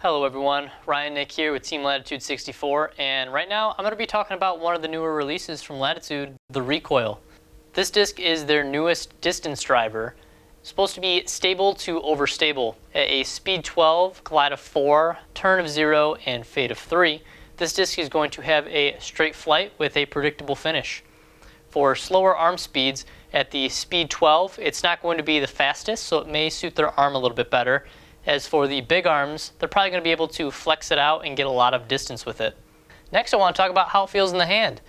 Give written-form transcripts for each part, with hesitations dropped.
Hello everyone, Ryan Nick here with Team Latitude 64, and right now I'm going to be talking about one of the newer releases from Latitude, the Recoil. This disc is their newest distance driver. It's supposed to be stable to overstable. At a speed 12, glide of 4, turn of 0, and fade of 3, this disc is going to have a straight flight with a predictable finish. For slower arm speeds, at the speed 12, it's not going to be the fastest, so it may suit their arm a little bit better. As for the big arms, they're probably going to be able to flex it out and get a lot of distance with it. Next, I want to talk about how it feels in the hand.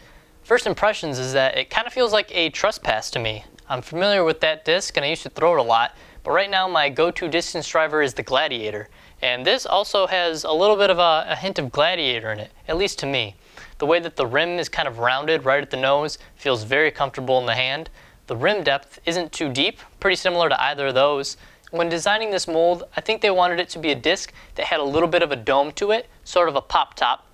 First impressions is that it kind of feels like a trespass to me. I'm familiar with that disc and I used to throw it a lot, but right now my go-to distance driver is the Gladiator. And this also has a little bit of a hint of Gladiator in it, at least to me. The way that the rim is kind of rounded right at the nose feels very comfortable in the hand. The rim depth isn't too deep, pretty similar to either of those. When designing this mold, I think they wanted it to be a disc that had a little bit of a dome to it, sort of a pop top.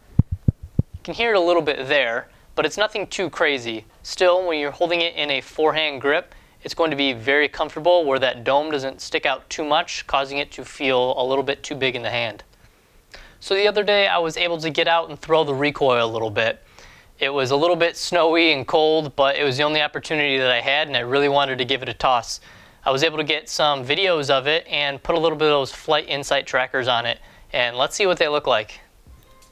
You can hear it a little bit there, but it's nothing too crazy. Still, when you're holding it in a forehand grip, it's going to be very comfortable where that dome doesn't stick out too much, causing it to feel a little bit too big in the hand. So the other day I was able to get out and throw the Recoil a little bit. It was a little bit snowy and cold, but it was the only opportunity that I had and I really wanted to give it a toss. I was able to get some videos of it and put a little bit of those flight insight trackers on it, and let's see what they look like.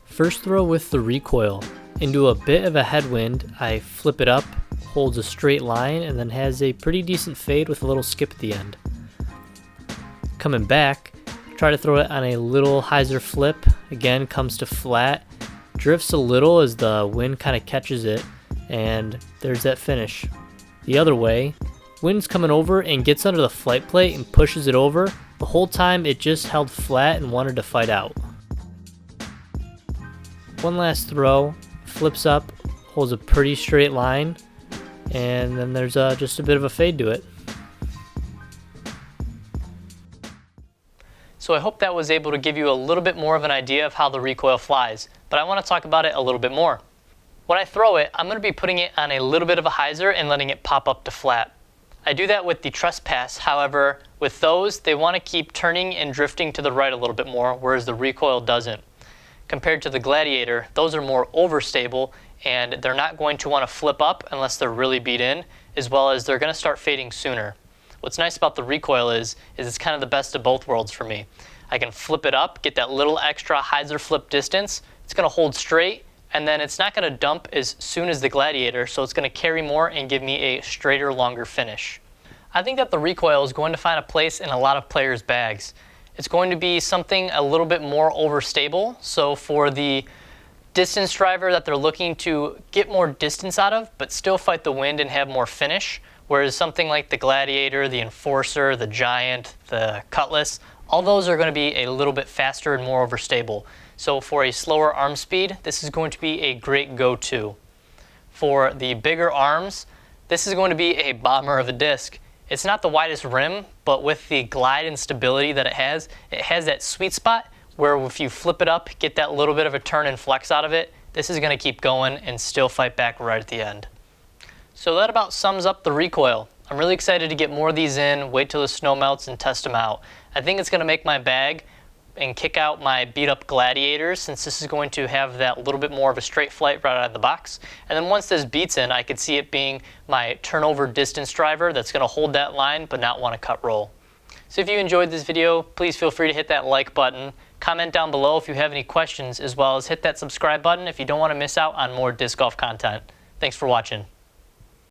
First throw with the Recoil. Into a bit of a headwind, I flip it up, holds a straight line, and then has a pretty decent fade with a little skip at the end. Coming back, try to throw it on a little hyzer flip, again comes to flat, drifts a little as the wind kind of catches it, and there's that finish. The other way, wind's coming over and gets under the flight plate and pushes it over. The whole time it just held flat and wanted to fight out. One last throw, flips up, holds a pretty straight line, and then there's just a bit of a fade to it. So I hope that was able to give you a little bit more of an idea of how the Recoil flies, but I want to talk about it a little bit more. When I throw it, I'm going to be putting it on a little bit of a hyzer and letting it pop up to flat. I do that with the trespass, however, with those, they want to keep turning and drifting to the right a little bit more, whereas the Recoil doesn't. Compared to the Gladiator, those are more overstable, and they're not going to want to flip up unless they're really beat in, as well as they're going to start fading sooner. What's nice about the Recoil is it's kind of the best of both worlds for me. I can flip it up, get that little extra hyzer flip distance, it's going to hold straight, and then it's not going to dump as soon as the Gladiator, so it's going to carry more and give me a straighter, longer finish. I think that the Recoil is going to find a place in a lot of players' bags. It's going to be something a little bit more overstable, so for the distance driver that they're looking to get more distance out of, but still fight the wind and have more finish, whereas something like the Gladiator, the Enforcer, the Giant, the Cutlass, all those are going to be a little bit faster and more overstable. So for a slower arm speed, this is going to be a great go-to. For the bigger arms, this is going to be a bomber of a disc. It's not the widest rim, but with the glide and stability that it has that sweet spot where if you flip it up, get that little bit of a turn and flex out of it, this is going to keep going and still fight back right at the end. So that about sums up the Recoil. I'm really excited to get more of these in, wait till the snow melts and test them out. I think it's going to make my bag and kick out my beat up Gladiators, since this is going to have that little bit more of a straight flight right out of the box. And then once this beats in, I could see it being my turnover distance driver that's going to hold that line but not want to cut roll. So if you enjoyed this video, please feel free to hit that like button, comment down below if you have any questions, as well as hit that subscribe button if you don't want to miss out on more disc golf content. Thanks for watching.